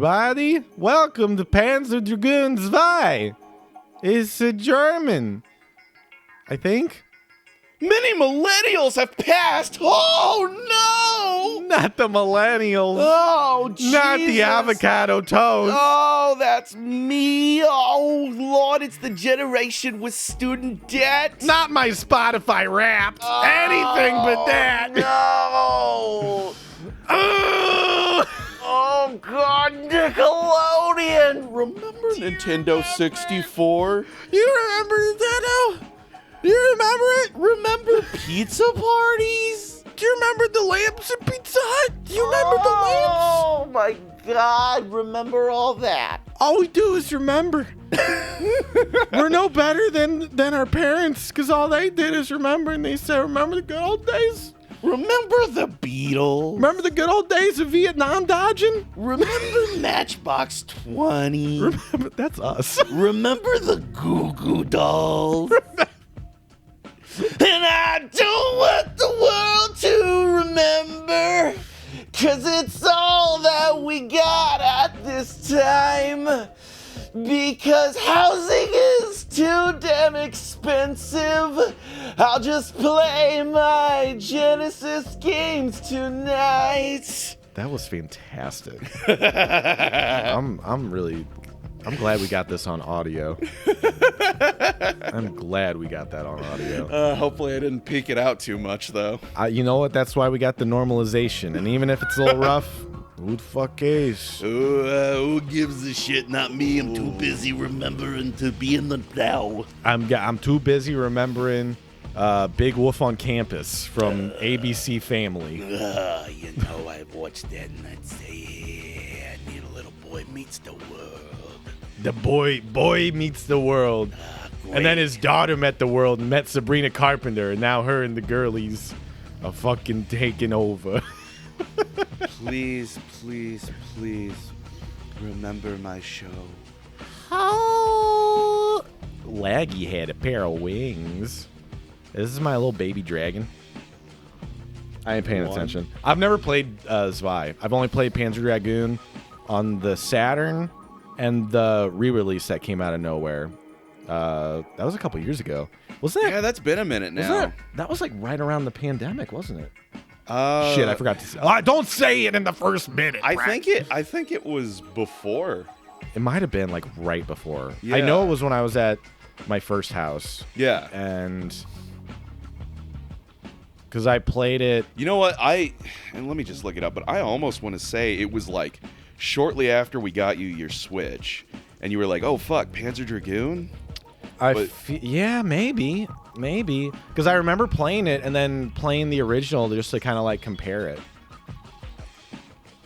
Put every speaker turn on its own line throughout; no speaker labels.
everybody. Welcome to Panzer Dragoon Zwei. It's a German, I think.
Many millennials have passed. Oh, no.
Not the millennials.
Oh, Jesus.
Not the avocado toast.
Oh, that's me. Oh, Lord, it's the generation with student debt.
Not my Spotify Wrapped.
Oh,
Anything but that.
No. Oh, God, Nickelodeon. Remember Nintendo 64?
You remember Nintendo? You remember it?
Remember pizza parties?
Do you remember the lamps at Pizza Hut? Do you remember the lamps?
Oh, my God. Remember all that.
All we do is remember. We're no better than our parents, because all they did is remember, and they said, remember the good old days?
Remember the Beatles?
Remember the good old days of Vietnam dodging?
Remember Matchbox 20?
Remember, that's us.
Remember the Goo Goo Dolls? And I don't want the world to remember, 'cause it's all that we got at this time. Because housing is too damn expensive. I'll just play my Genesis games tonight.
That was fantastic. I'm glad we got this on audio. I'm glad we got that on audio.
Hopefully I didn't peek it out too much, though.
You know what? That's why we got the normalization. And even if it's a little rough, who the fuck cares?
Who gives a shit? Not me. I'm too busy remembering to be in the now.
I'm too busy remembering Big Wolf on Campus from ABC Family.
You know, I watched that and I'd say, yeah, I need a little boy meets the world.
The boy meets the world. And then his daughter met the world and met Sabrina Carpenter, and now her and the girlies are fucking taking over.
Please, please, please remember my show.
Oh, Laggy had a pair of wings. This is my little baby dragon. I ain't paying attention. I've never played Zwei. I've only played Panzer Dragoon on the Saturn and the re-release that came out of nowhere. That was a couple years ago. Wasn't that?
Yeah, that's been a minute now.
That was like right around the pandemic, wasn't it? Shit, I forgot to say. Don't say it in the first minute.
I think it was before.
It might have been like right before.
Yeah.
I know it was when I was at my first house.
Yeah.
And because I played it.
You know what? And let me just look it up, but I almost want to say it was like shortly after we got you your Switch, and you were like, oh, fuck, Panzer Dragoon?
Yeah, maybe. Because I remember playing it and then playing the original just to kind of like compare it.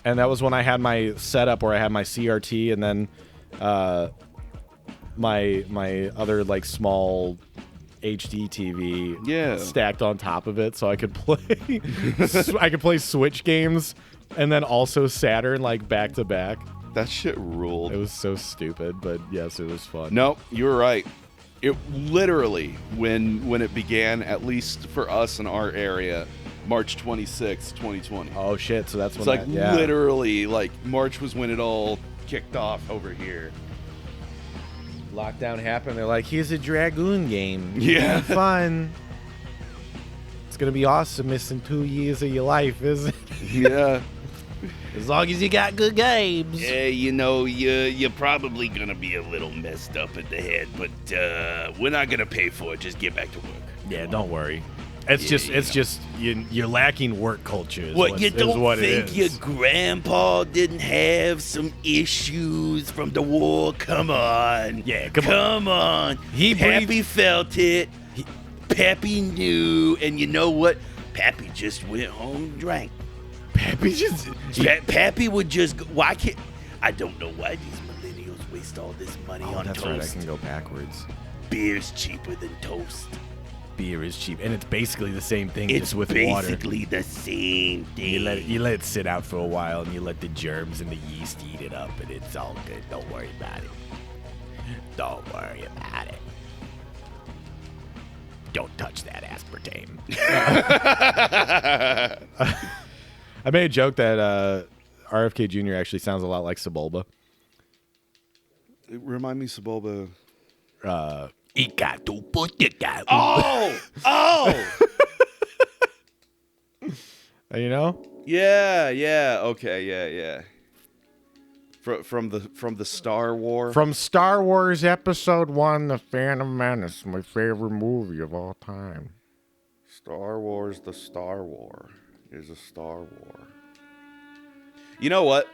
And that was when I had my setup where I had my CRT and then my other like small HD TV stacked on top of it, so I could play Switch games and then also Saturn like back to back.
That shit ruled.
It was so stupid, but yes, it was fun.
Nope, you were right. It literally, when it began, at least for us in our area, March 26, 2020.
Oh shit! So that's when
it's literally like March was when it all kicked off over here.
Lockdown happened. They're like, here's a Dragoon game.
Yeah,
fun. It's gonna be awesome. Missing 2 years of your life, isn't it?
Yeah.
As long as you got good games.
Yeah, you know, you're probably gonna be a little messed up in the head, but we're not gonna pay for it. Just get back to work.
Yeah, don't worry. It's just you're lacking work culture.
What, you don't think your grandpa didn't have some issues from the war? Come on.
Yeah,
come on. Pappy felt it. Pappy knew, and you know what? Pappy just went home and drank. Pappy would just go, why can't I don't know why these millennials waste all this money on
that's
toast.
Right, I can go backwards.
Beer's cheaper than toast.
Beer is cheap, and it's basically the same thing,
it's
just with water.
It's basically the same thing.
You let it sit out for a while, and you let the germs and the yeast eat it up, and it's all good. Don't worry about it. Don't worry about it. Don't touch that aspartame. I made a joke that RFK Jr. actually sounds a lot like Sebulba.
Remind me, Sebulba.
Oh! You know?
Yeah. Okay, yeah. From the Star War.
From Star Wars Episode 1, The Phantom Menace, my favorite movie of all time.
Star Wars, the Star War is a Star War. You know what?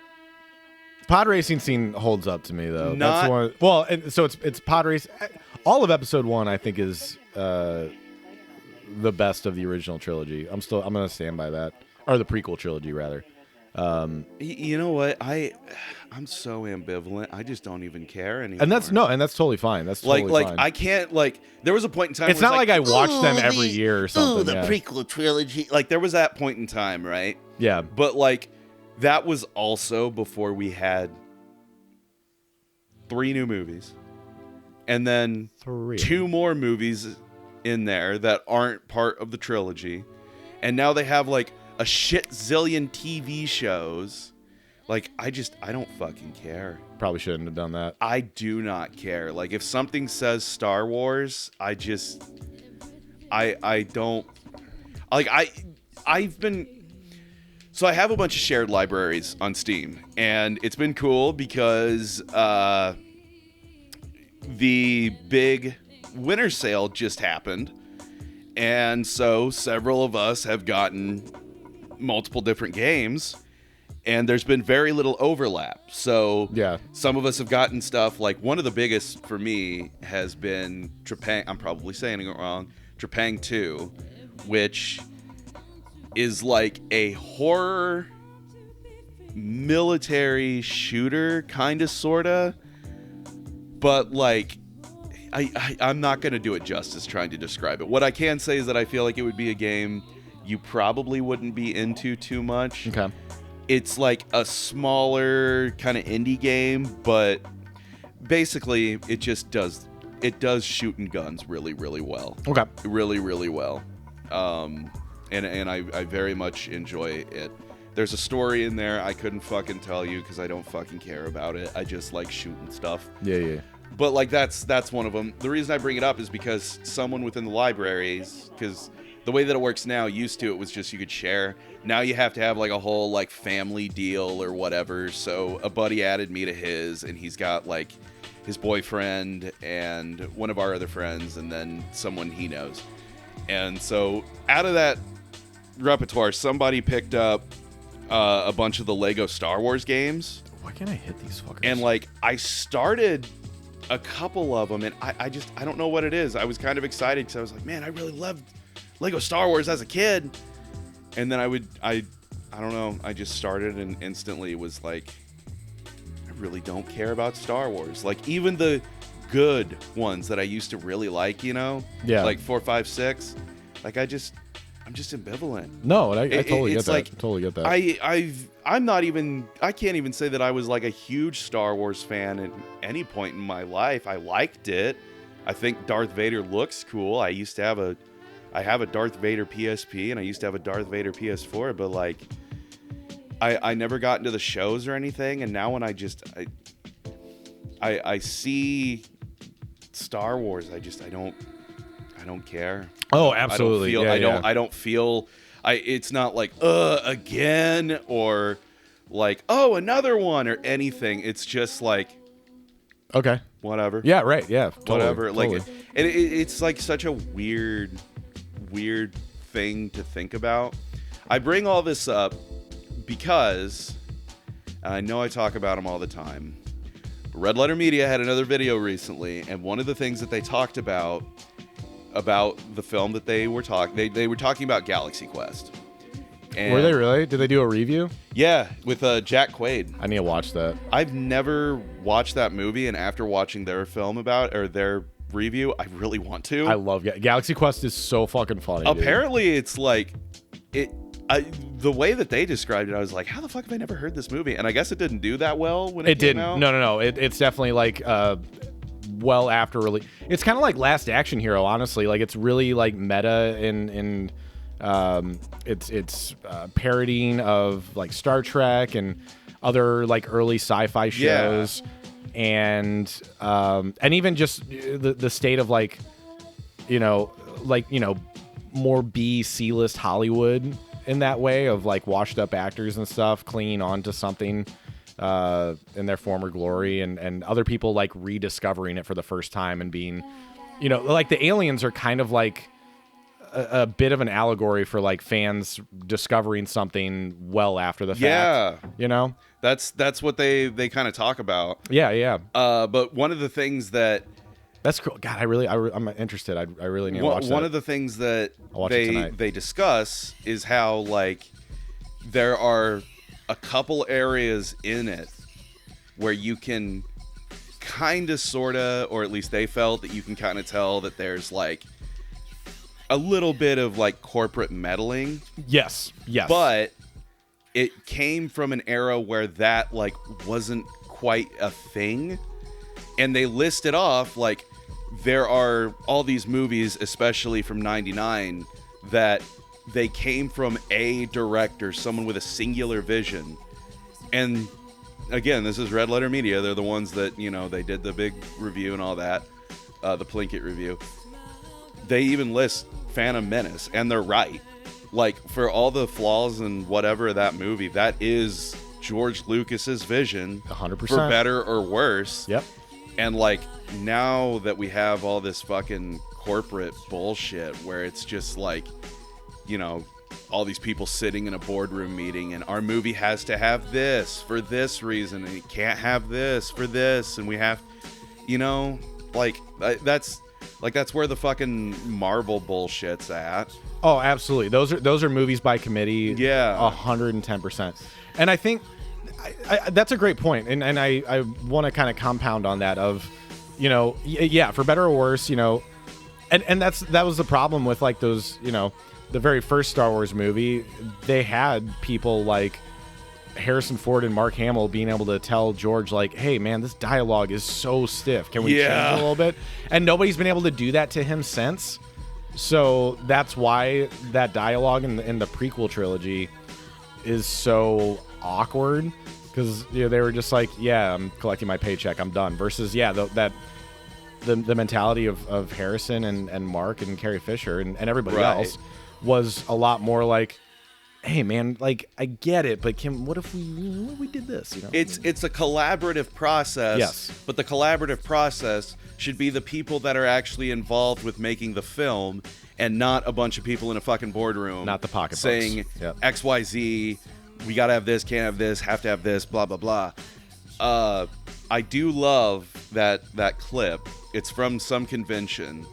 Pod racing scene holds up to me though.
Not-
That's one. Well, and so it's pod race. All of Episode 1, I think, is the best of the original trilogy. I'm gonna stand by that, or the prequel trilogy rather.
You know what? I'm so ambivalent. I just don't even care anymore.
And that's totally fine. That's totally fine.
I can't there was a point in time.
It's
where
not like I watch them
"Ooh,
every year or something.
the
yeah.
prequel trilogy.
like there was that point in time, right?
Yeah.
But like that was also before we had 3 new movies, and then
3.
2 more movies in there that aren't part of the trilogy, and now they have like a shit zillion TV shows. Like I don't fucking care.
Probably shouldn't have done that.
I do not care. Like if something says Star Wars, I don't like I've been so I have a bunch of shared libraries on Steam, and it's been cool because the big winter sale just happened, and so several of us have gotten multiple different games, and there's been very little overlap. So
Yeah.
some of us have gotten stuff like, one of the biggest for me has been Trepang. I'm probably saying it wrong. Trepang 2, which is like a horror military shooter, kind of, sorta. But like, I'm not going to do it justice trying to describe it. What I can say is that I feel like it would be a game you probably wouldn't be into too much.
Okay.
It's like a smaller kind of indie game, but basically it does shooting guns really, really well.
Okay.
Really, really well. And I very much enjoy it. There's a story in there I couldn't fucking tell you because I don't fucking care about it. I just like shooting stuff.
Yeah.
But like that's one of them. The reason I bring it up is because someone within the libraries, because the way that it works now, used to it was just you could share. Now you have to have like a whole like family deal or whatever. So a buddy added me to his, and he's got like his boyfriend and one of our other friends, and then someone he knows. And so out of that repertoire, somebody picked up a bunch of the Lego Star Wars games.
Why can't I hit these fuckers?
And like I started a couple of them, and I don't know what it is. I was kind of excited because I was like, man, I really loved Lego Star Wars as a kid. And then I don't know, I just started and instantly was like, I really don't care about Star Wars. Like even the good ones that I used to really like, you know?
Yeah.
Like 4, 5, 6. Like I'm just ambivalent.
No, I totally get
It's
that.
like,
Totally get that.
I can't even say that I was like a huge Star Wars fan at any point in my life. I liked it. I think Darth Vader looks cool. I have a Darth Vader PSP, and I used to have a Darth Vader PS4, but like I never got into the shows or anything. And now when I see Star Wars, I don't care.
Oh, absolutely.
I don't feel it's not like again or like another one or anything. It's just like
Okay.
whatever.
Yeah, right. Yeah. Totally,
Whatever.
Totally.
Like it's like such a weird thing to think about. I bring all this up because I know I talk about them all the time. Red Letter Media had another video recently, and one of the things that they talked about the film that they were talking about Galaxy Quest. And
Were they really? Did they do a review?
Yeah, with Jack Quaid.
I need to watch that.
I've never watched that movie, and after watching their their review, I really want to.
I love Galaxy Quest is so fucking funny.
Apparently, it's like the way that they described it, I was like, how the fuck have I never heard this movie? And I guess it didn't do that well when it came
didn't.
out.
No. It's definitely like well after release. It's kind of like Last Action Hero, honestly. Like it's really like meta in it's parodying of like Star Trek and other like early sci-fi shows, and even just the state of like, more C-list Hollywood in that way of like washed up actors and stuff clinging on to something in their former glory, and other people like rediscovering it for the first time and being, like the Aliens are kind of like a bit of an allegory for like fans discovering something well after the fact.
That's what they kind of talk about. But one of the things
that's cool. God, I'm interested. I really need to watch that.
One of the things that they discuss is how like there are a couple areas in it where you can kind of, sort of, or at least they felt that you can kind of tell that there's like a little bit of like corporate meddling.
Yes.
But it came from an era where that like wasn't quite a thing. And they listed off like there are all these movies, especially from 99, that they came from a director, someone with a singular vision. And again, this is Red Letter Media. They're the ones that, they did the big review and all that, the Plinkett review. They even list Phantom Menace, and they're right. Like, for all the flaws and whatever of that movie, that is George Lucas's vision.
100%.
For better or worse.
Yep.
And, like, now that we have all this fucking corporate bullshit where it's just like, all these people sitting in a boardroom meeting, and our movie has to have this for this reason, and it can't have this for this, and we have, that's where the fucking Marvel bullshit's at.
Oh, absolutely. Those are movies by committee.
Yeah.
110%. And I think that's a great point. And I want to kind of compound on that of, for better or worse, and that was the problem with like those, the very first Star Wars movie. They had people like Harrison Ford and Mark Hamill being able to tell George like, hey man, this dialogue is so stiff, can we change it a little bit? And nobody's been able to do that to him since. So that's why that dialogue in the prequel trilogy is so awkward, because they were just like, yeah, I'm collecting my paycheck, I'm done, versus the mentality of Harrison and Mark and Carrie Fisher and everybody else was a lot more like, hey man, like I get it, but what if we did this?
It's a collaborative process.
Yes.
But the collaborative process should be the people that are actually involved with making the film, and not a bunch of people in a fucking boardroom,
not the pocketbooks,
saying XYZ, we gotta have this, can't have this, have to have this, blah blah blah. I do love that clip. It's from some convention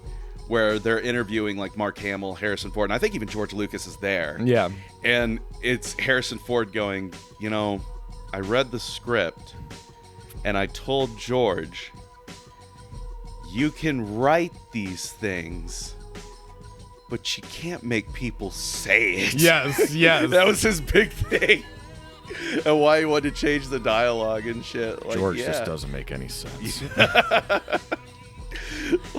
where they're interviewing like Mark Hamill, Harrison Ford, and I think even George Lucas is there.
Yeah.
And it's Harrison Ford going, I read the script and I told George, you can write these things, but you can't make people say it.
Yes.
That was his big thing. And why he wanted to change the dialogue and shit. Like,
George, this doesn't make any sense.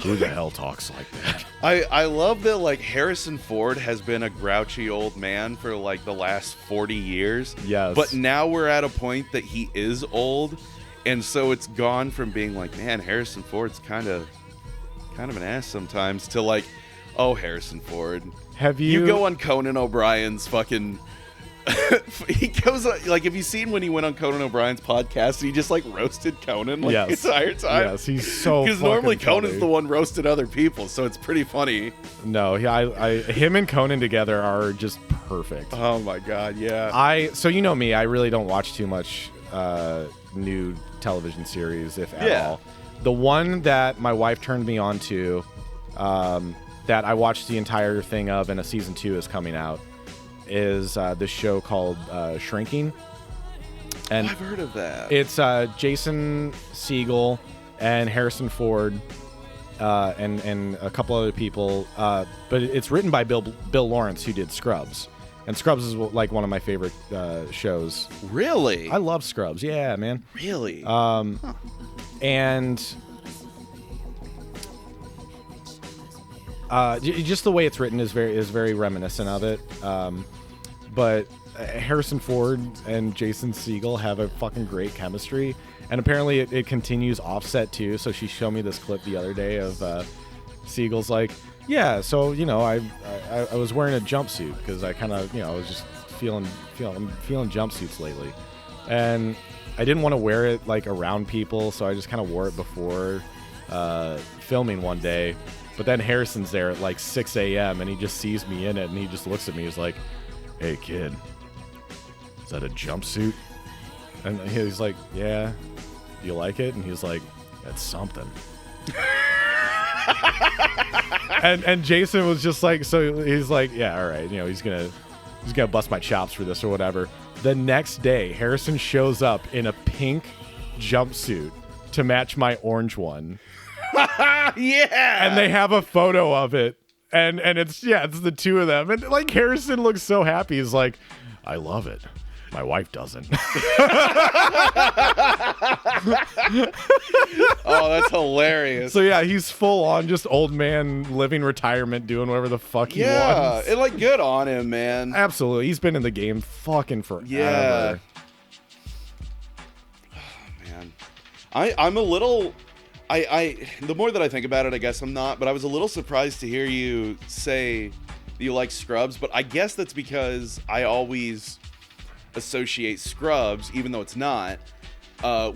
Who the hell talks like that?
I love that like Harrison Ford has been a grouchy old man for like the last 40 years.
Yes.
But now we're at a point that he is old, and so it's gone from being like, man, Harrison Ford's kind of an ass sometimes, to like, oh, Harrison Ford.
Have you
go on Conan O'Brien's fucking he goes like, have you seen when he went on Conan O'Brien's podcast and he just like roasted Conan like the entire time?
Yes, he's so
because normally
funny.
Conan's the one roasted other people, so it's pretty funny.
No, him and Conan together are just perfect.
Oh my god, yeah.
So you know me, I really don't watch too much new television series, if at all. The one that my wife turned me on to, that I watched the entire thing of, and a season 2 is coming out, is this show called Shrinking. And
I've heard of that.
It's Jason Segel and Harrison Ford and a couple other people, but it's written by Bill Lawrence, who did Scrubs, and Scrubs is like one of my favorite shows.
Really?
I love Scrubs. Yeah, man.
Really?
And just the way it's written is very reminiscent of it. But Harrison Ford and Jason Segel have a fucking great chemistry, and apparently it continues Offset too. So she showed me this clip the other day of Segel's like, yeah, so I was wearing a jumpsuit because I kind of I was just feeling jumpsuits lately, and I didn't want to wear it like around people, so I just kind of wore it before filming one day. But then Harrison's there at like 6 a.m. and he just sees me in it and he just looks at me. He's like, "Hey kid, is that a jumpsuit?" And he's like, "Yeah, do you like it?" And he's like, "That's something." and Jason was just like, so he's like, "Yeah, all right, he's gonna bust my chops for this or whatever." The next day, Harrison shows up in a pink jumpsuit to match my orange one.
Yeah,
and they have a photo of it, and it's the two of them, and like Harrison looks so happy. He's like, "I love it. My wife doesn't."
Oh, that's hilarious.
So yeah, he's full on just old man living retirement, doing whatever the fuck he wants.
Yeah, and good on him, man.
Absolutely, he's been in the game fucking forever.
Yeah. Oh, man, I'm a little. The more that I think about it, I guess I'm not, but I was a little surprised to hear you say that you like Scrubs, but I guess that's because I always associate Scrubs, even though it's not,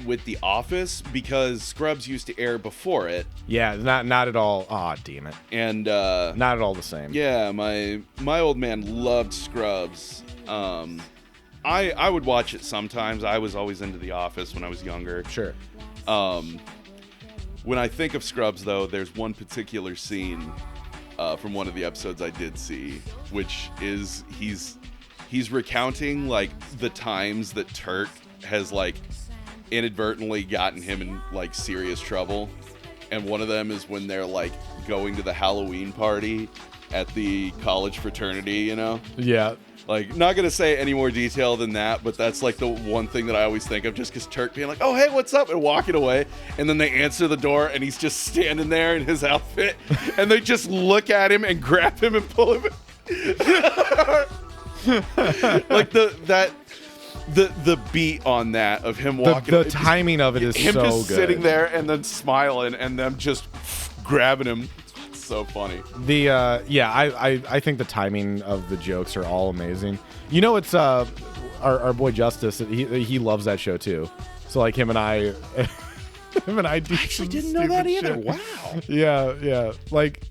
with The Office, because Scrubs used to air before it.
Yeah, not at all. Aw, damn it.
And
not at all the same.
Yeah, my old man loved Scrubs. I would watch it sometimes. I was always into The Office when I was younger.
Sure.
When I think of Scrubs, though, there's one particular scene from one of the episodes I did see, which is he's recounting like the times that Turk has like inadvertently gotten him in like serious trouble, and one of them is when they're like going to the Halloween party at the college fraternity,
Yeah.
Like, not gonna say any more detail than that, but that's like the one thing that I always think of, just because Turk being like, "Oh, hey, what's up?" and walking away, and then they answer the door and he's just standing there in his outfit, and they just look at him and grab him and pull him. Like the beat on that of him walking,
the timing of it is
him
so
just
good.
sitting there and then smiling and them just grabbing him. So funny.
I think the timing of the jokes are all amazing. It's our boy Justice. He loves that show too. So like him and I do.
I actually didn't know that either.
Shit.
Wow.
Yeah. Like,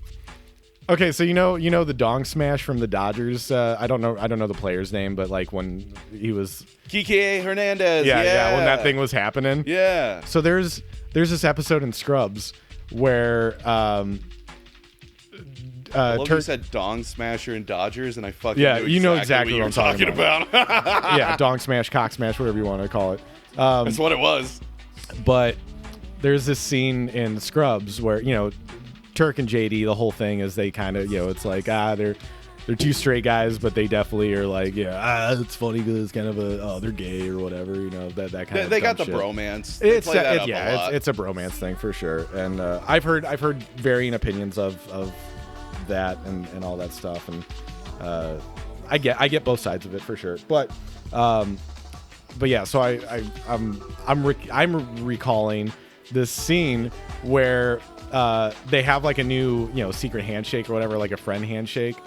okay, so you know the dong smash from the Dodgers. I don't know the player's name, but like when he was
Kike Hernandez.
Yeah, when that thing was happening.
Yeah.
So there's this episode in Scrubs where
I love you said Dong Smasher and Dodgers, and I fucking
knew
knew
exactly
what I'm talking about.
Yeah, dong smash, cock smash, whatever you want to call it.
That's what it was.
But there's this scene in Scrubs where Turk and JD, the whole thing is they kind of it's like they're two straight guys, but they definitely are like it's funny because it's kind of they're gay or whatever, that kind of.
They got the
shit.
Bromance.
It's a bromance thing for sure, and I've heard varying opinions of that and all that stuff, and I get both sides of it for sure, but yeah, so I'm recalling this scene where they have like a new secret handshake or whatever, like a friend handshake,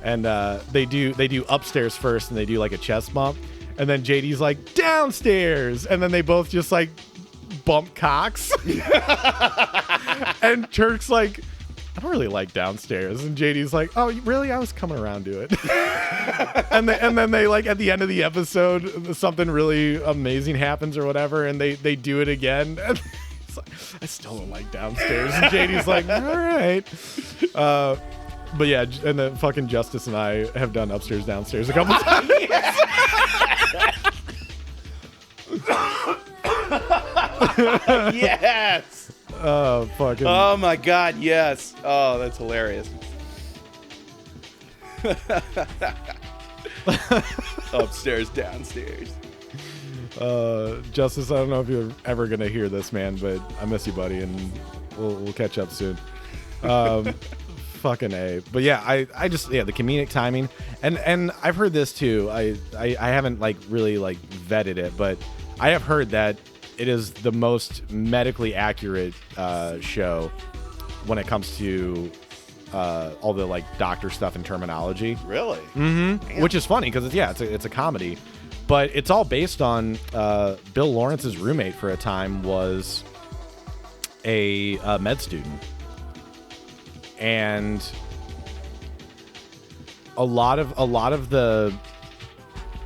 and they do upstairs first and they do like a chest bump, and then JD's like downstairs, and then they both just like bump cocks. And Turk's like, "I don't really like downstairs," and JD's like, "Oh, really? I was coming around to it." and then they like at the end of the episode, something really amazing happens or whatever, and they do it again. And it's like, "I still don't like downstairs," and JD's like, "All right." But yeah, and then fucking Justice and I have done upstairs downstairs a couple times.
Yes.
Oh, fucking.
Oh my God, yes. Oh, that's hilarious. Upstairs, downstairs.
Justice, I don't know if you're ever gonna hear this, man, but I miss you, buddy, and we'll catch up soon. Fucking A. But yeah, I just the comedic timing, and I've heard this too. I haven't like really like vetted it, but I have heard that it is the most medically accurate show when it comes to all the like doctor stuff and terminology.
Really?
Mm-hmm. Which is funny because it's a comedy, but it's all based on Bill Lawrence's roommate for a time was a med student, and a lot of the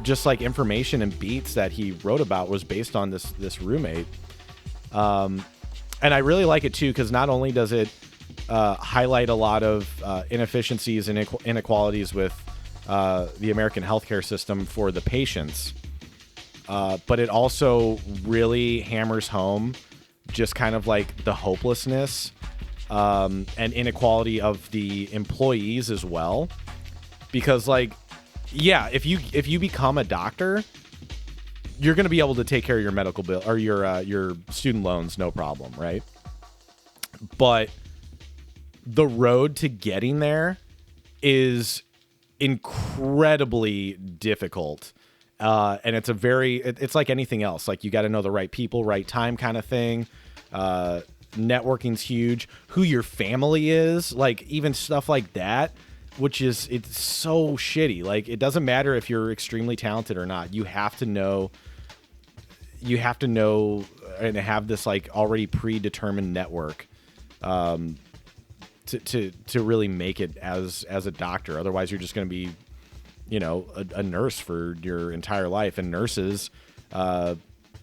just like information and beats that he wrote about was based on this roommate. And I really like it too because not only does it highlight a lot of inefficiencies and inequalities with the American healthcare system for the patients, but it also really hammers home just kind of like the hopelessness and inequality of the employees as well. Because like, yeah, if you become a doctor, you're going to be able to take care of your medical bill or your student loans, no problem, right? But the road to getting there is incredibly difficult. And it's like anything else. Like you got to know the right people, right time kind of thing. Networking's huge. Who your family is, like even stuff like that, which is, it's so shitty. Like it doesn't matter if you're extremely talented or not. You have to know and have this like already predetermined network to really make it as a doctor. Otherwise you're just going to be, a nurse for your entire life, and nurses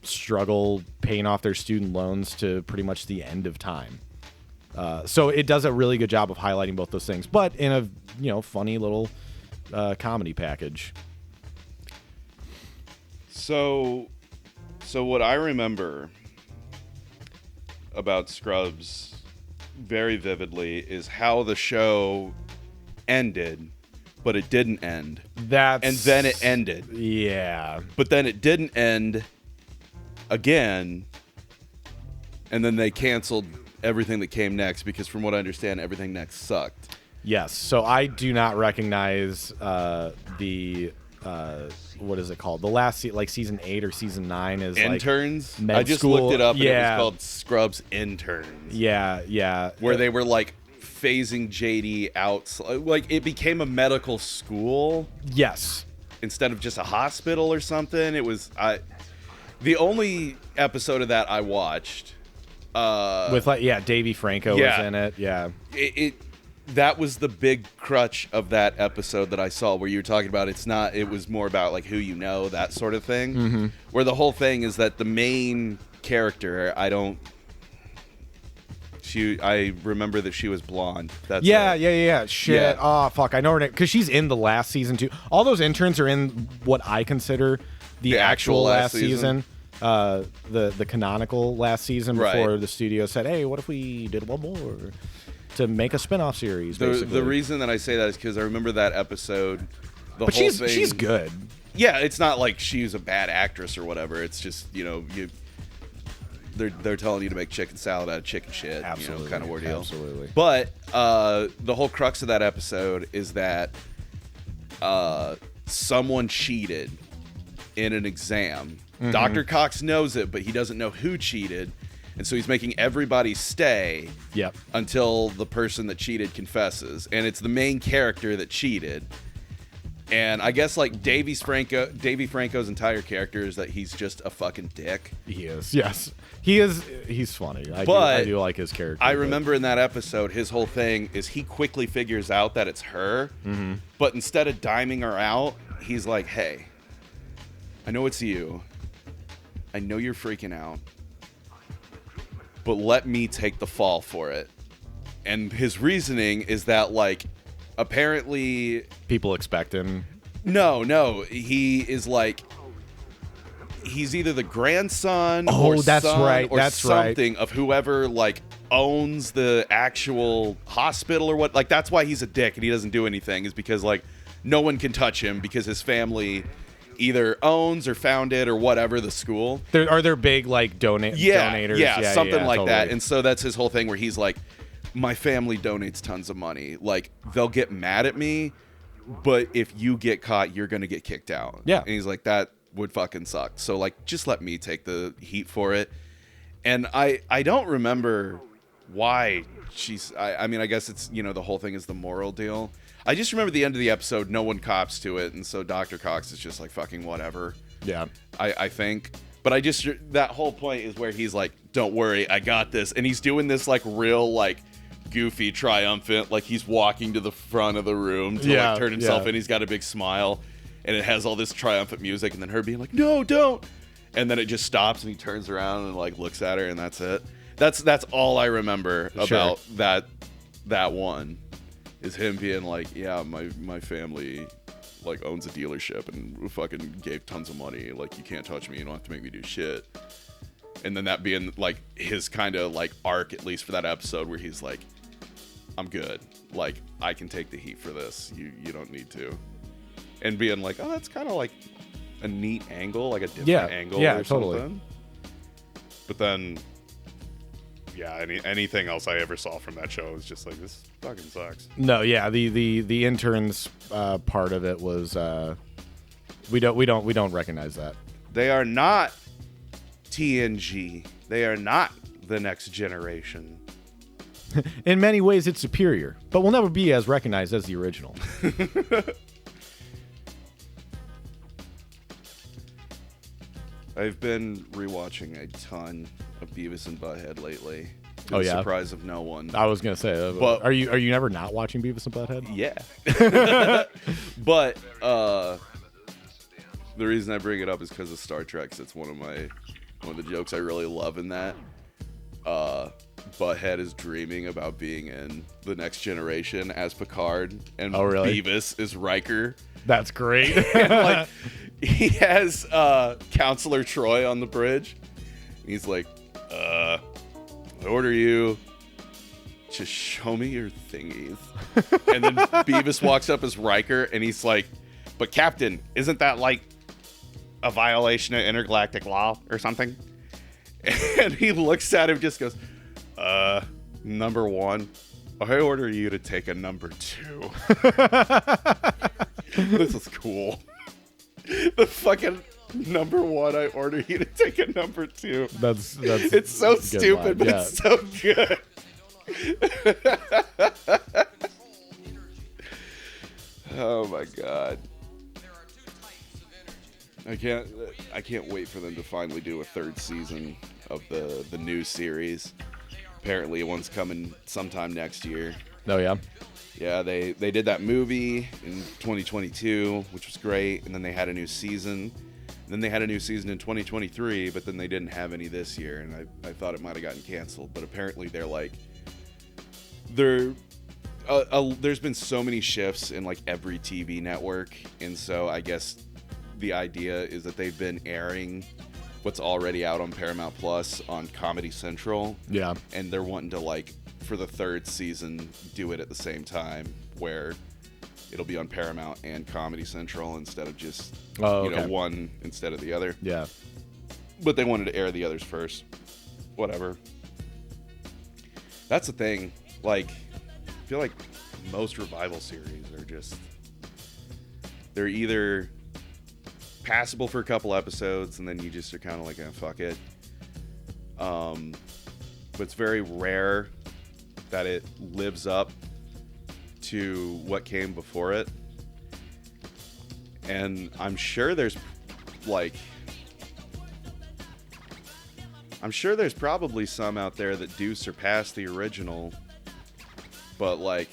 struggle paying off their student loans to pretty much the end of time. So it does a really good job of highlighting both those things, but in a funny little comedy package.
So what I remember about Scrubs very vividly is how the show ended, but it didn't end. And then it ended.
Yeah.
But then it didn't end again, and then they canceled everything that came next because from what I understand, everything next sucked.
Yes. So I do not recognize the what is it called? The last like season 8 or season 9 is
Interns?
Like
I just
school.
looked it up and
yeah.
it was called Scrubs Interns.
Yeah.
Where they were like phasing JD out, like it became a medical school.
Yes.
Instead of just a hospital or something. It was the only episode of that I watched.
With Davey Franco was in it. Yeah.
That was the big crutch of that episode that I saw where you were talking about it was more about like who you know, that sort of thing. Mm-hmm. Where the whole thing is that the main character, I remember that she was blonde. That's
yeah. Shit.
Yeah.
Oh, fuck. I know her name because she's in the last season too. All those interns are in what I consider the actual last season. The canonical last season before the studio said, "Hey, what if we did one more to make a spin-off series?"
The reason that I say that is because I remember that episode.
But she's good.
Yeah, it's not like she's a bad actress or whatever. It's just they're telling you to make chicken salad out of chicken shit,
absolutely,
kind of ordeal.
Absolutely.
But the whole crux of that episode is that someone cheated in an exam. Mm-hmm. Dr. Cox knows it, but he doesn't know who cheated. And so he's making everybody stay until the person that cheated confesses. And it's the main character that cheated. And I guess like Davy Franco's entire character is that he's just a fucking dick.
He is. Yes. He is. He's funny. I do like his character.
I remember in that episode, his whole thing is he quickly figures out that it's her. Mm-hmm. But instead of diming her out, he's like, "Hey, I know it's you. I know you're freaking out. But let me take the fall for it." And his reasoning is that, like, apparently
people expect him.
No, he is like, he's either the grandson or
that's
son
right.
or
that's
something of whoever like owns the actual hospital or what. Like, that's why he's a dick and he doesn't do anything, is because like no one can touch him because his family either owns or founded or whatever the school.
Are there big like donators?
Yeah, something like
totally.
that. And so that's his whole thing where he's like, my family donates tons of money. Like, they'll get mad at me, but if you get caught, you're gonna get kicked out.
Yeah.
And he's like, that would fucking suck. So like, just let me take the heat for it. And I don't remember why I mean, I guess it's, you know, the whole thing is the moral deal. I just remember the end of the episode, no one cops to it, and so Dr. Cox is just like, fucking whatever.
Yeah.
I think. But that whole point is where he's like, don't worry, I got this. And he's doing this like real like goofy triumphant, like he's walking to the front of the room to like turn himself in. He's got a big smile and it has all this triumphant music, and then her being like, no, don't. And then it just stops and he turns around and like looks at her, and that's it. That's all I remember about that one, is him being like, yeah, my family like owns a dealership and fucking gave tons of money. Like, you can't touch me. You don't have to make me do shit. And then that being like his kind of like arc, at least for that episode, where he's like, I'm good. Like, I can take the heat for this. You don't need to. And being like, oh, that's kind of like a neat angle, like a different angle or
totally.
something. But then, yeah, anything else I ever saw from that show was just like, this fucking sucks.
No, yeah, the interns part of it was we don't recognize that.
They are not TNG. They are not the next generation.
In many ways, it's superior, but will never be as recognized as the original.
I've been rewatching a ton of Beavis and Butthead lately. To
Oh,
the
yeah?
surprise of no one.
I was gonna say,
But-
are you never not watching Beavis and Butthead?
Yeah. But the reason I bring it up is because of Star Trek. 'Cause it's one of the jokes I really love in that. Butthead is dreaming about being in the next generation as Picard, and
Oh, really?
Beavis is Riker.
That's great.
And, like, he has Counselor Troy on the bridge. He's like, I order you to show me your thingies. And then Beavis walks up as Riker, and he's like, but Captain, isn't that like a violation of intergalactic law or something? And he looks at him, just goes, number one, I order you to take a number two. This is cool. The fucking number one, I order you to take a number two.
That's
It's so
good
stupid,
line,
but
yeah.
it's so good. Oh my god. I can't wait for them to finally do a third season of the new series. Apparently one's coming sometime next year.
Oh yeah.
Yeah, they did that movie in 2022, which was great, and then they had a new season. Then they had a new season in 2023, but then they didn't have any this year, and I thought it might have gotten canceled. But apparently there's been so many shifts in like every TV network, and so I guess the idea is that they've been airing what's already out on Paramount Plus on Comedy Central.
Yeah.
And they're wanting to, like, for the third season, do it at the same time, where it'll be on Paramount and Comedy Central instead of just, one instead of the other.
Yeah.
But they wanted to air the others first. Whatever. That's the thing. Like, I feel like most revival series are just, they're either passable for a couple episodes and then you just are kind of like, fuck it. But it's very rare that it lives up to what came before it. And I'm sure there's probably some out there that do surpass the original, but like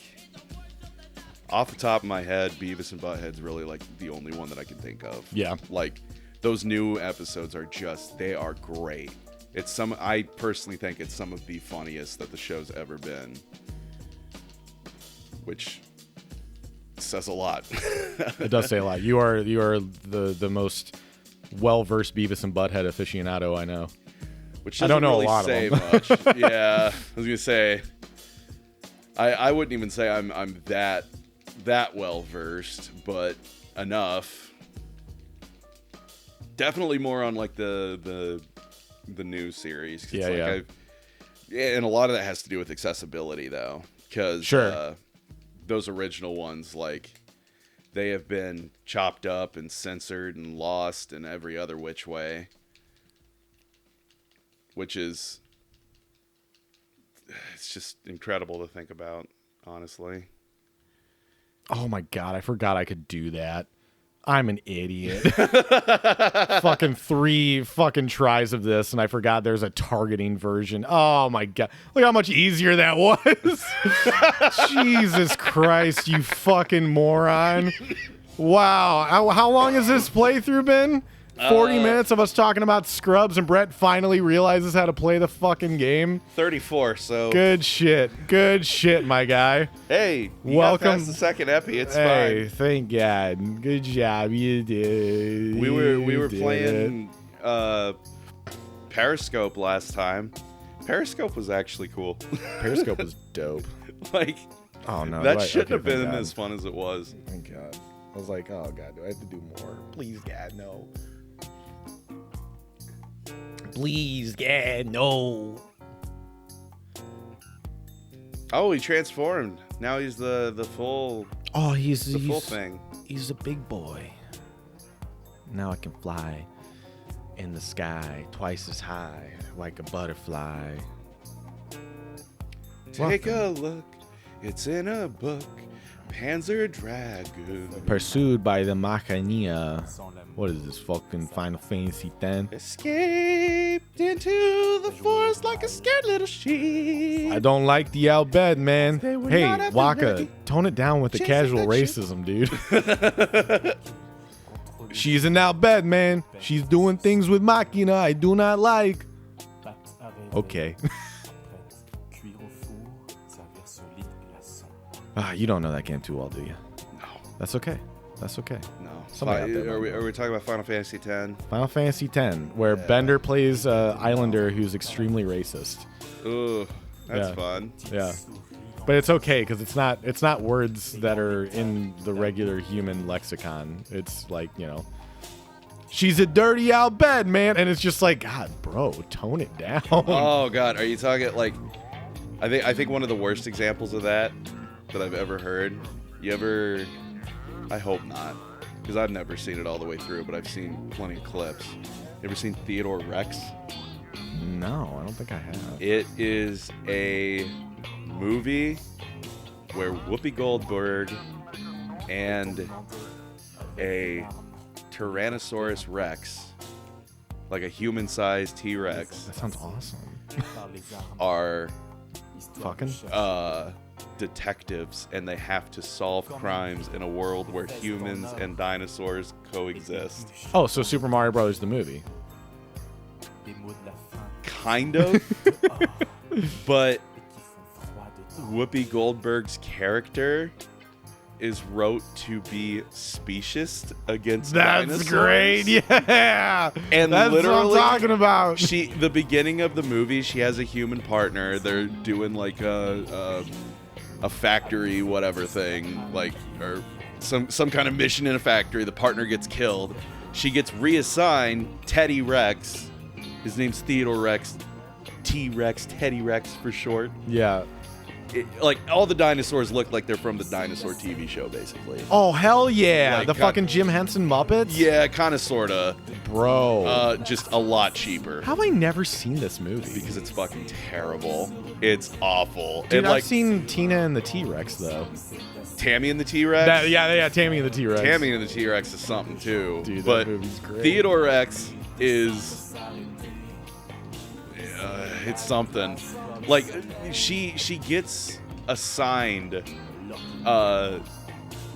off the top of my head, Beavis and Butthead's really like the only one that I can think of.
Yeah.
Like, those new episodes they are great. I personally think it's some of the funniest that the show's ever been, which says a lot.
It does say a lot. You are the most well-versed Beavis and Butthead aficionado I know.
Which
I don't
doesn't
know
really
a lot
say
of them.
much. Yeah, I was gonna say, I wouldn't even say I'm that well versed, but enough. Definitely more on like the new series. 'Cause
Yeah,
it's like
yeah.
Yeah, and a lot of that has to do with accessibility, though, because
Sure.
Those original ones, like, they have been chopped up and censored and lost in every other which way, which is, it's just incredible to think about, honestly.
Oh my god, I forgot I could do that. I'm an idiot. Fucking 3 fucking tries of this, and I forgot there's a targeting version. Oh my god. Look how much easier that was. Jesus Christ, you fucking moron. Wow. How long has this playthrough been? 40 minutes of us talking about scrubs, and Brett finally realizes how to play the fucking game.
34, so...
Good shit. Good shit, my guy.
Hey, you
welcome.
got past the second epi. It's
Hey,
fine.
thank God. Good job. You did.
We were
did
playing Periscope last time. Periscope was actually cool.
it. Periscope was dope.
Like,
Oh, no.
that
do I-
shouldn't
okay,
have been
thank God.
as fun as it was.
Thank God. I was like, oh, God, do I have to do more? Please, God, no. Please, God, no.
Oh, he transformed. Now he's the full
Oh,
the
he's
full thing.
He's a big boy. Now I can fly in the sky twice as high like a butterfly.
Take a look. It's in a book. Panzer Dragoon.
Pursued by the Machania. What is this fucking Final Fantasy X?
Escaped into the forest like a scared little sheep.
I don't like the outbed, man.
They were
Hey,
not after
Waka,
Ricky.
tone it down with the
Chasing
casual
that shit.
racism, dude. She's an outbed, man. She's doing things with Machina I do not like. Okay. You don't know that game too well, do you?
No,
That's okay. That's okay.
no.
Somebody out there
Are
might know.
we talking about Final Fantasy X?
Final Fantasy X, where
Yeah.
Bender plays Islander who's extremely racist.
Ooh, that's
Yeah.
fun.
Yeah. But it's okay because it's not words that are in the regular human lexicon. It's like, you know, she's a dirty out bed, man, and it's just like, God, bro, tone it down.
Oh God, are you talking like? I think one of the worst examples of that I've ever heard. You ever? I hope not, because I've never seen it all the way through, but I've seen plenty of clips. You ever seen Theodore Rex?
No, I don't think I have.
It is a movie where Whoopi Goldberg and a Tyrannosaurus Rex, like a human-sized T-Rex,
That sounds awesome.
are
Fucking.
detectives, and they have to solve crimes in a world where humans and dinosaurs coexist.
Oh, so Super Mario Brothers the movie.
Kind of. But Whoopi Goldberg's character is wrote to be specious against
That's
dinosaurs.
great. Yeah.
And
that's what I'm
literally,
talking about.
the beginning of the movie, she has a human partner. They're doing like a factory, whatever thing, like, or some kind of mission in a factory. The partner gets killed. She gets reassigned Teddy Rex. His name's Theodore Rex. T-Rex, Teddy Rex for short.
Yeah.
Like, all the dinosaurs look like they're from the dinosaur TV show, basically.
Oh, hell yeah.
Like,
the fucking Jim Henson Muppets?
Yeah, kind of, sort of.
Bro.
Just a lot cheaper.
How have I never seen this movie?
Because it's fucking terrible. It's awful.
Dude,
and
I've
like
seen Tina and the T-Rex, though.
Tammy and the T-Rex.
Yeah, Tammy and the T-Rex.
Tammy and the T-Rex is something too.
Dude, that
but
movie's great.
Theodore Rex is it's something. Like, she gets assigned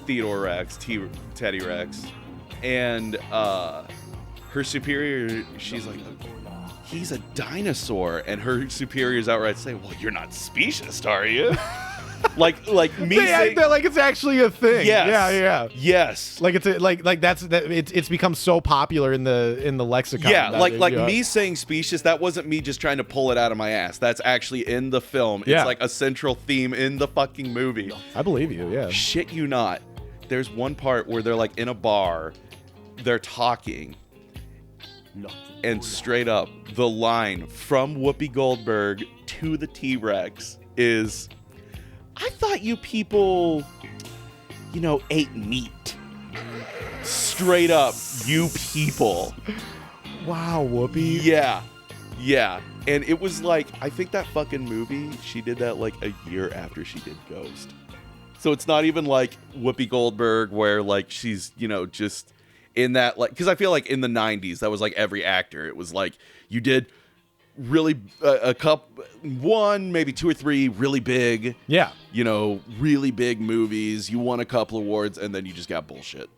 Theodore Rex, Teddy Rex, and her superior, she's like, he's a dinosaur, and her superiors outright say, well, you're not specious, are you? like me
They
saying,
act that like it's actually a thing.
yes,
Yeah.
yes,
Like it's it's become so popular in the lexicon.
yeah,
that
like
it,
me saying specious, that wasn't me just trying to pull it out of my ass. That's actually in the film. It's
Yeah.
like a central theme in the fucking movie.
I believe you. Yeah.
Shit you not. There's one part where they're like in a bar, they're talking, and straight up, the line from Whoopi Goldberg to the T-Rex is, I thought you people, ate meat. Straight up, you people.
Wow, Whoopi.
Yeah. And it was like, I think that fucking movie, she did that like a year after she did Ghost. So it's not even like Whoopi Goldberg where like she's, just in that, like, because I feel like in the 90s, that was like every actor. It was like you did really maybe 2 or 3 really big, really big movies. You won a couple awards and then you just got bullshit.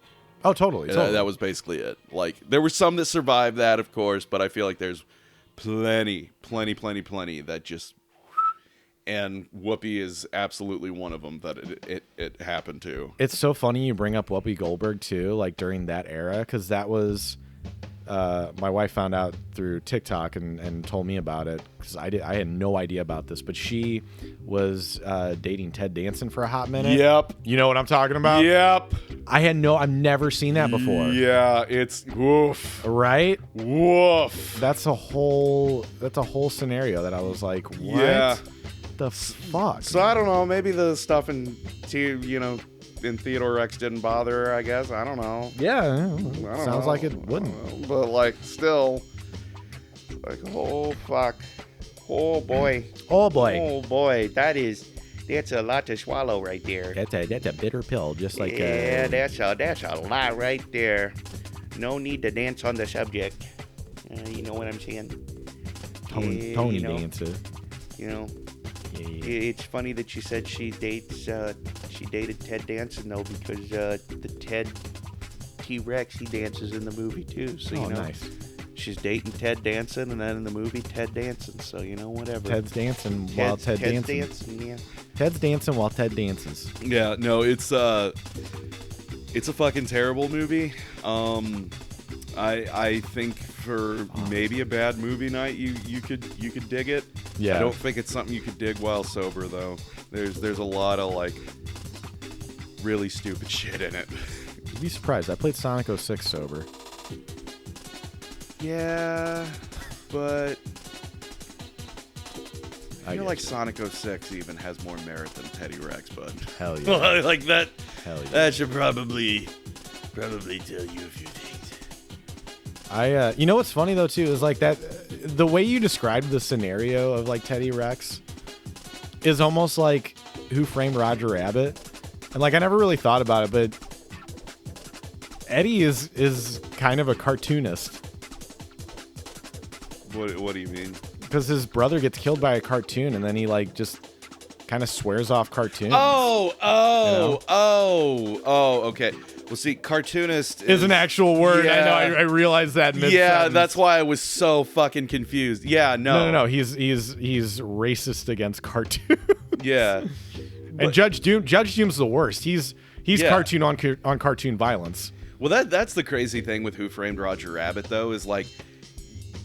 Oh, totally.
That was basically it. Like, there were some that survived that, of course, but I feel like there's plenty that just, and Whoopi is absolutely one of them that it happened to.
It's so funny you bring up Whoopi Goldberg too, like during that era, because that was my wife found out through TikTok and told me about it, because I had no idea about this, but she was dating Ted Danson for a hot minute.
Yep.
You know what I'm talking about?
Yep.
I've never seen that before.
Yeah, it's woof.
Right?
Woof.
That's a whole scenario that I was like, what
Yeah.
the fuck?
So I don't know, maybe the stuff in Theodore Rex didn't bother her, I guess. I don't know.
Yeah,
I don't
sounds
know.
like it wouldn't.
But like still, like, oh fuck. Oh boy.
Oh boy.
Oh boy, that's a lot to swallow right there.
That's a bitter pill, just like
Yeah, that's a lot right there. No need to dance on the subject. You know what I'm saying?
Tony dancer.
Yeah. It's funny that you said she dated Ted Danson though, because the Ted T-Rex, he dances in the movie too. So
nice.
She's dating Ted Danson, and then in the movie Ted Danson. So whatever.
Ted's dancing while Ted dances.
Yeah.
Ted's dancing while Ted dances.
Yeah, no, it's a fucking terrible movie. I think for maybe a bad movie night, you could dig it.
Yeah.
I don't think it's something you could dig while sober though. There's a lot of like really stupid shit in it.
You'd be surprised. I played Sonic 06 sober.
Yeah, but I feel like
you.
Sonic 06 even has more merit than Teddy Rex, bud.
Hell yeah.
Like that.
Hell yeah.
That should probably tell you a few things.
You know what's funny though too is like that the way you described the scenario of like Teddy Rex is almost like Who Framed Roger Rabbit, and like I never really thought about it, but Eddie is kind of a cartoonist.
What do you mean?
Because his brother gets killed by a cartoon, and then he like just kind of swears off cartoons.
Okay. Well, see, cartoonist
is an actual word.
Yeah.
I know. I realized that.
Yeah, that's why I was so fucking confused. Yeah,
No. He's racist against cartoons.
Yeah.
And Judge Doom's the worst. He's
Yeah.
cartoon on cartoon violence.
Well, that's the crazy thing with Who Framed Roger Rabbit, though, is like,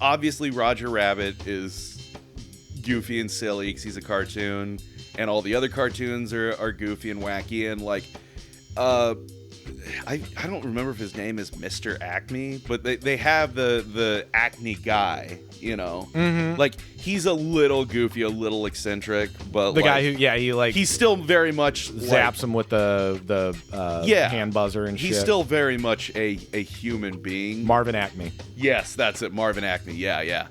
obviously Roger Rabbit is goofy and silly because he's a cartoon, and all the other cartoons are goofy and wacky, and like, I don't remember if his name is Mr. Acme, but they have the Acme guy,
Mm-hmm.
like he's a little goofy, a little eccentric, but
The
like,
guy who he's
still very much
zaps him with the hand buzzer and shit.
He's still very much a human being.
Marvin Acme.
Yes, that's it, Marvin Acme. Yeah.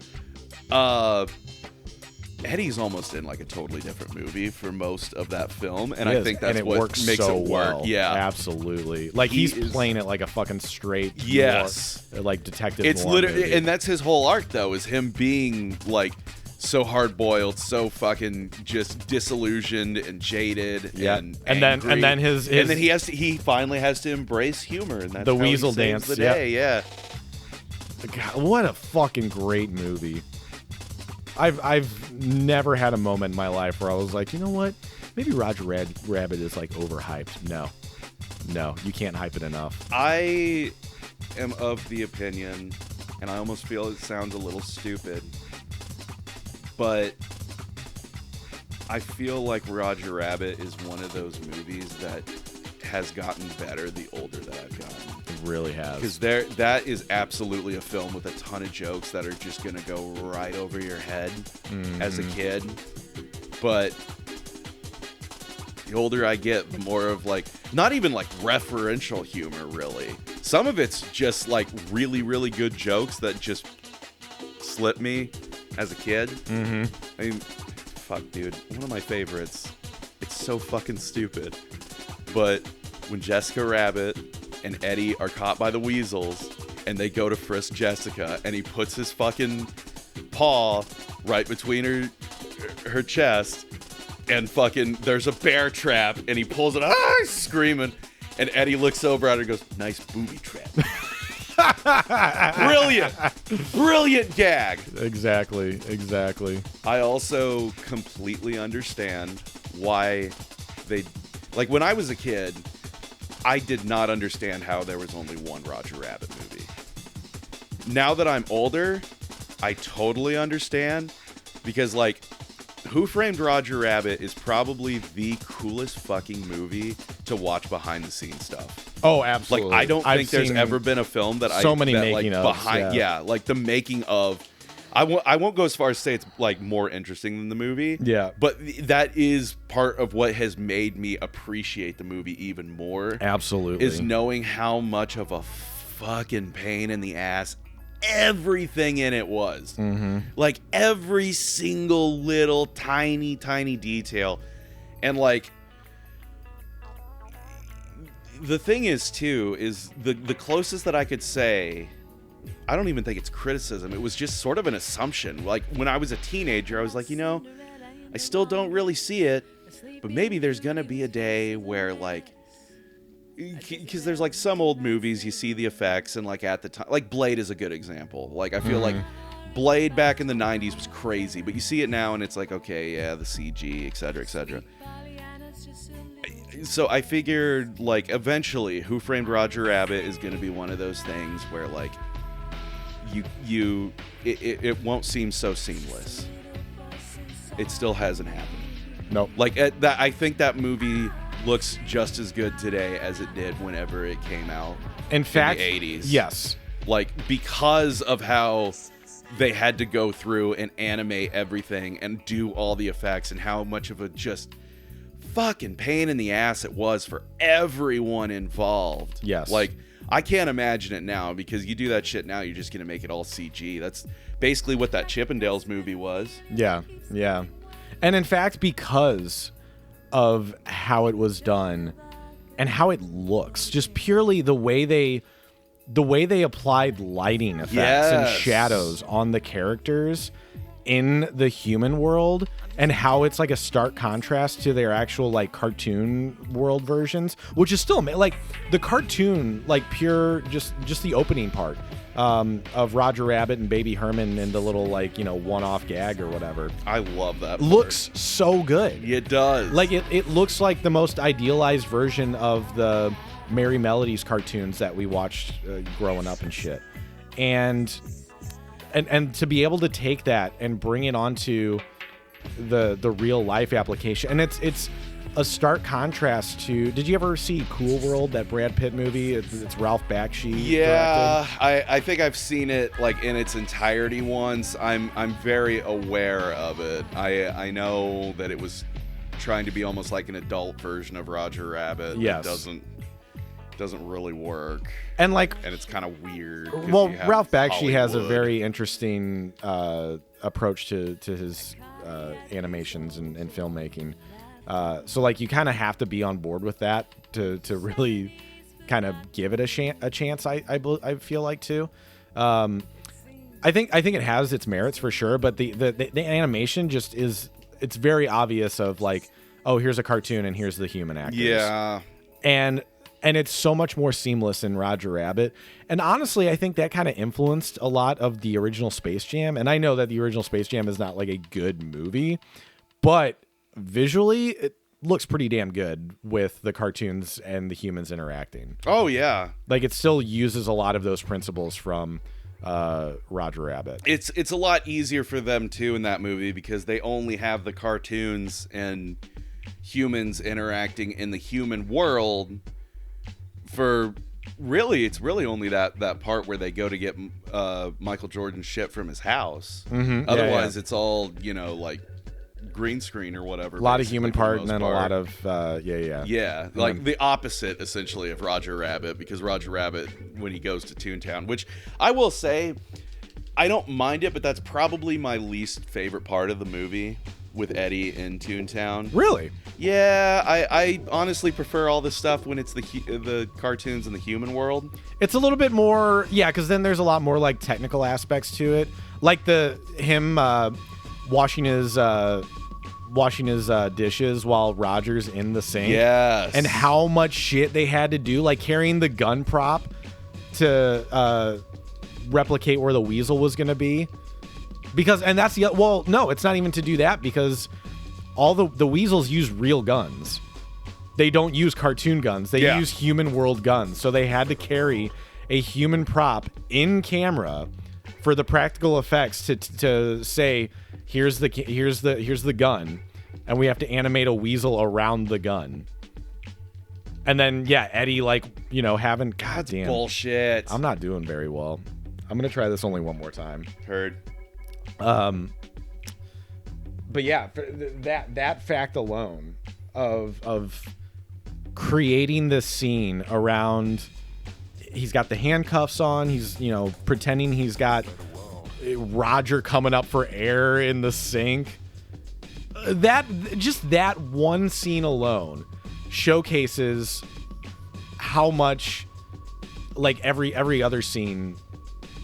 Eddie's almost in like a totally different movie for most of that film, and I think that's what
works
makes
so
it work.
well.
Yeah,
absolutely. Like he's playing it like a fucking straight,
yes,
like detective.
It's literally, and that's his whole arc, though, is him being like so hard boiled, so fucking just disillusioned and jaded, and
then
he finally has to embrace humor, and that's
the
how
weasel
he saves
dance.
the day. Yeah.
God, what a fucking great movie. I've never had a moment in my life where I was like, you know what? Maybe Roger Rabbit is like overhyped. No, you can't hype it enough.
I am of the opinion, and I almost feel it sounds a little stupid, but I feel like Roger Rabbit is one of those movies that has gotten better the older that I've gotten.
really has.
Because that is absolutely a film with a ton of jokes that are just gonna go right over your head as a kid. But the older I get, the more of like, not even like referential humor, really. Some of it's just like really, really good jokes that just slip me as a kid. I mean, fuck, dude. One of my favorites. It's so fucking stupid. But when Jessica Rabbit and Eddie are caught by the weasels and they go to frisk Jessica and he puts his fucking paw right between her chest and fucking there's a bear trap and he pulls it, he's screaming, and Eddie looks over at her and goes, nice booby trap. Brilliant gag.
Exactly.
I also completely understand why they, like, when I was a kid, I did not understand how there was only one Roger Rabbit movie. Now that I'm older, I totally understand, because like Who Framed Roger Rabbit is probably the coolest fucking movie to watch behind the scenes stuff.
Oh, absolutely.
Like, I don't think there's ever been a film that
making of
behind, like the making of. I won't go as far as say it's like more interesting than the movie.
Yeah.
But that is part of what has made me appreciate the movie even more.
Absolutely.
Is knowing how much of a fucking pain in the ass everything in it was. Like every single little tiny detail. And like, the thing is too, is the closest that I could say, I don't even think it's criticism, it was just sort of an assumption. Like when I was a teenager, I was like, you know, I still don't really see it, but maybe there's gonna be a day where like, because there's like some old movies you see the effects, and like at the time, like Blade is a good example. Like I feel like Blade back in the 90s was crazy, but you see it now and it's like, okay, yeah, the CG, etc., etc. So I figured like eventually Who Framed Roger Rabbit is going to be one of those things where like it won't seem so seamless. It still hasn't happened.
Nope.
Like I think that movie looks just as good today as it did whenever it came out.
In fact,
in the 80s.
Yes.
Like because of how they had to go through and animate everything and do all the effects, and how much of a just fucking pain in the ass it was for everyone involved.
Yes.
Like, I can't imagine it now, because you do that shit now, you're just gonna make it all CG. That's basically what that Chippendales movie was.
Yeah. And in fact, because of how it was done and how it looks, just purely the way they applied lighting effects and shadows on the characters in the human world, and how it's like a stark contrast to their actual like cartoon world versions, which is still like the cartoon, like pure just the opening part of Roger Rabbit and Baby Herman and the little like, you know, one-off gag or whatever.
I love that part.
Looks so good.
It does.
Like it looks like the most idealized version of the Merry Melodies cartoons that we watched growing up and shit. And to be able to take that and bring it onto the real life application, and it's a stark contrast to. Did you ever see Cool World, that Brad Pitt movie? It's Ralph Bakshi.
Yeah,
directed.
I think I've seen it like in its entirety once. I'm very aware of it. I know that it was trying to be almost like an adult version of Roger Rabbit.
Yes.
It doesn't really work.
And like,
and it's kind of weird.
Well, Ralph Bakshi has a very interesting approach to his animations and filmmaking. So like, you kind of have to be on board with that to really kind of give it a chance. I feel like too. I think it has its merits for sure, but the animation just is. It's very obvious of like, oh, here's a cartoon and here's the human actors.
Yeah.
And it's so much more seamless in Roger Rabbit. And honestly, I think that kind of influenced a lot of the original Space Jam. And I know that the original Space Jam is not like a good movie, but visually it looks pretty damn good with the cartoons and the humans interacting.
Oh, yeah.
Like, it still uses a lot of those principles from Roger Rabbit.
It's a lot easier for them, too, in that movie, because they only have the cartoons and humans interacting in the human world for really, it's really only that part where they go to get Michael Jordan's shit from his house.
Mm-hmm.
Otherwise, it's all, like green screen or whatever.
A lot of human
for the
part, and
most
then
part.
a lot of
Yeah, like the opposite essentially of Roger Rabbit, because Roger Rabbit, when he goes to Toontown, which I will say, I don't mind it, but that's probably my least favorite part of the movie with Eddie in Toontown.
Really?
Yeah, I honestly prefer all this stuff when it's the cartoons in the human world.
It's a little bit more, because then there's a lot more like technical aspects to it, like him washing his dishes while Roger's in the sink.
Yes.
And how much shit they had to do, like carrying the gun prop to replicate where the weasel was going to be. Because, and that's no, it's not even to do that, because all the weasels use real guns. They don't use cartoon guns. They use human world guns. So they had to carry a human prop in camera for the practical effects to say, here's the gun, and we have to animate a weasel around the gun. And then Eddie having goddamn
bullshit.
I'm not doing very well. I'm gonna try this only one more time.
Heard.
But that fact alone of creating this scene around, he's got the handcuffs on, he's pretending he's got Roger coming up for air in the sink. That one scene alone showcases how much, like every other scene.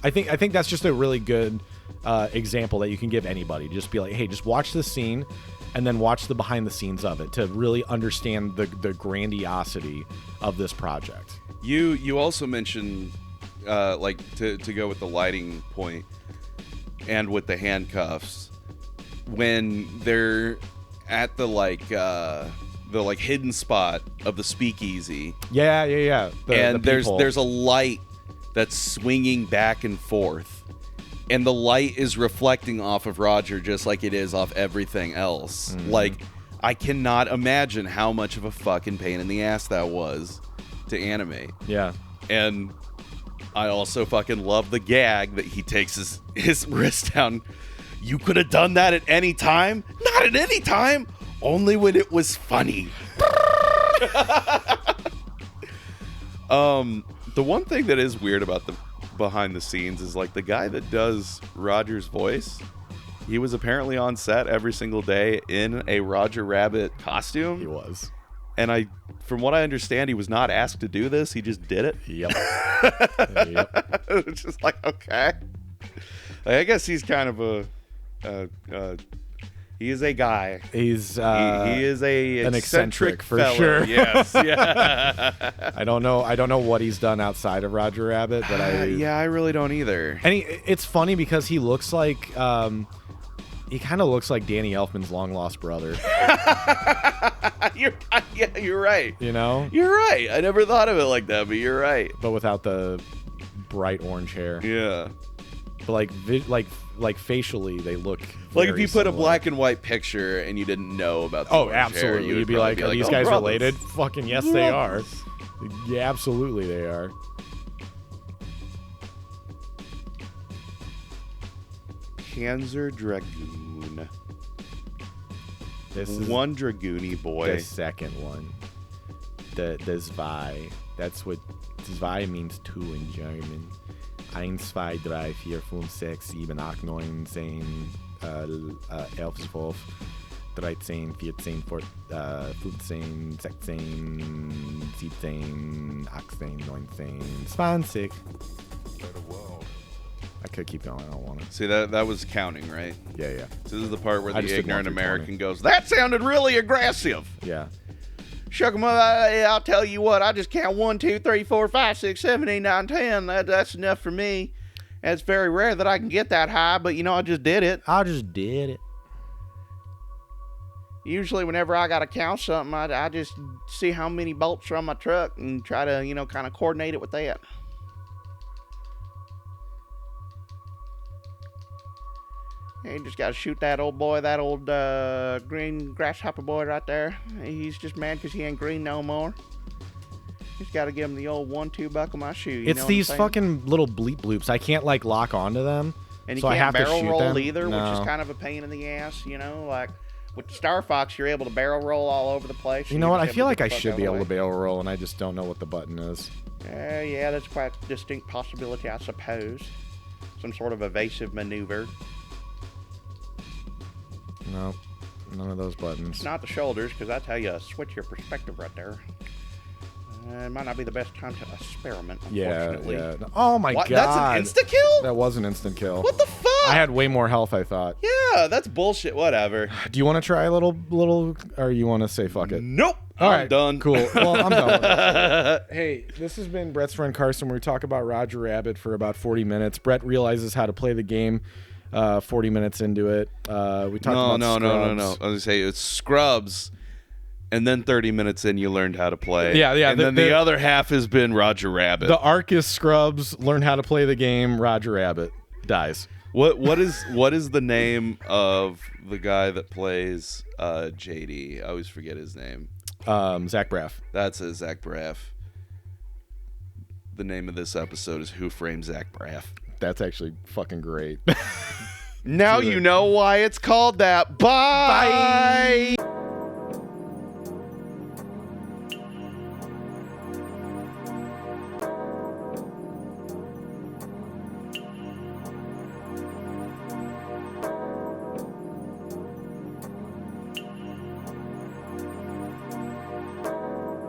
I think that's just a really good example that you can give anybody. Just be like, hey, just watch this scene and then watch the behind the scenes of it to really understand the grandiosity of this project.
You also mentioned to go with the lighting point and with the handcuffs, when they're at the hidden spot of the speakeasy.
Yeah.
And
the peephole.
there's a light that's swinging back and forth, and the light is reflecting off of Roger just like it is off everything else.
Mm-hmm.
Like, I cannot imagine how much of a fucking pain in the ass that was to animate.
Yeah.
And I also fucking love the gag that he takes his wrist down. You could have done that at any time? Not at any time! Only when it was funny. The one thing that is weird about the behind the scenes is, like, the guy that does Roger's voice, he was apparently on set every single day in a Roger Rabbit costume.
He was.
And from what I understand, he was not asked to do this. He just did it.
Yep.
It's just like, okay. I guess he's kind of he is a guy.
He's
he is
an eccentric for
fellow.
sure.
Yes. Yeah.
I don't know what he's done outside of Roger Rabbit, but
I really don't either.
And it's funny because he looks like he kind of looks like Danny Elfman's long lost brother.
You're right.
You know?
You're right. I never thought of it like that, but you're right.
But without the bright orange hair.
Yeah.
But like facially, they look
like if
very
you put a
similar.
black and white picture and you didn't know about the
Oh,
orange hair,
absolutely.
you would
You'd be
probably
like, are these
"Oh,
guys
brothers."
related? Fucking yes, they are. Yeah, absolutely they are.
Panzer Dragoon.
This is
One Dragoony boy.
the second one. The Zwei. That's what Zwei means two in German. 1, 2, 3, 4, 5, 6, 7, 8, 9, 10, 11, 12, 13, 14, 15, 16, 17, 18, 19, 20. I could keep going. I don't want to.
See, that was counting, right?
Yeah.
So this is the part where
I
the
just did 1
ignorant
through 20.
American goes, that sounded really aggressive.
Yeah.
Shuck 'em up, I'll tell you what, I just count 1, 2, 3, 4, 5, 6, 7, 8, 9, 10. That's enough for me. It's very rare that I can get that high, but I just did it.
I just did it.
Usually whenever I got to count something, I just see how many bolts are on my truck and try to, kind of coordinate it with that. You just got to shoot that old boy, that old green grasshopper boy right there. He's just mad because he ain't green no more.
Just got to give them the old 1-2 buckle my shoe. You
It's
know
these
what I'm saying?
fucking little bleep bloops. I can't like lock onto them.
And you
so I
can't
have to
barrel
shoot
roll
them.
either,
No.
which is kind of a pain in the ass, you know? Like, with Star Fox, you're able to barrel roll all over the place.
You know what? I
just
feel
able
like
to
I
get the
should
fuck
be
out
able
of
to
the way.
barrel roll, and I just don't know what the button is.
Yeah, that's quite a distinct possibility, I suppose. Some sort of evasive maneuver.
No, none of those buttons.
Not the shoulders, because that's how you switch your perspective right there. It might not be the best time to experiment, unfortunately.
Yeah. Oh my
What?
god.
That's an insta kill?
That was an instant kill.
What the fuck?
I had way more health, I thought.
Yeah, that's bullshit. Whatever.
Do you want to try a little, or you want to say fuck it?
Nope.
All
I'm
right,
done.
Cool. Well, I'm done with this. Hey, this has been Brett's friend Carson, where we talk about Roger Rabbit for about 40 minutes. Brett realizes how to play the game 40 minutes into it. We talked about
No.
Scrubs.
I was gonna say it's Scrubs, and then 30 minutes in you learned how to play.
Yeah.
And then the other half has been Roger Rabbit.
The arc is Scrubs, learn how to play the game, Roger Rabbit dies.
What is the name of the guy that plays JD? I always forget his name.
Zach Braff.
That's a Zach Braff. The name of this episode is Who Framed Zach Braff.
That's actually fucking great.
Now
Do it.
you know why it's called that. Bye.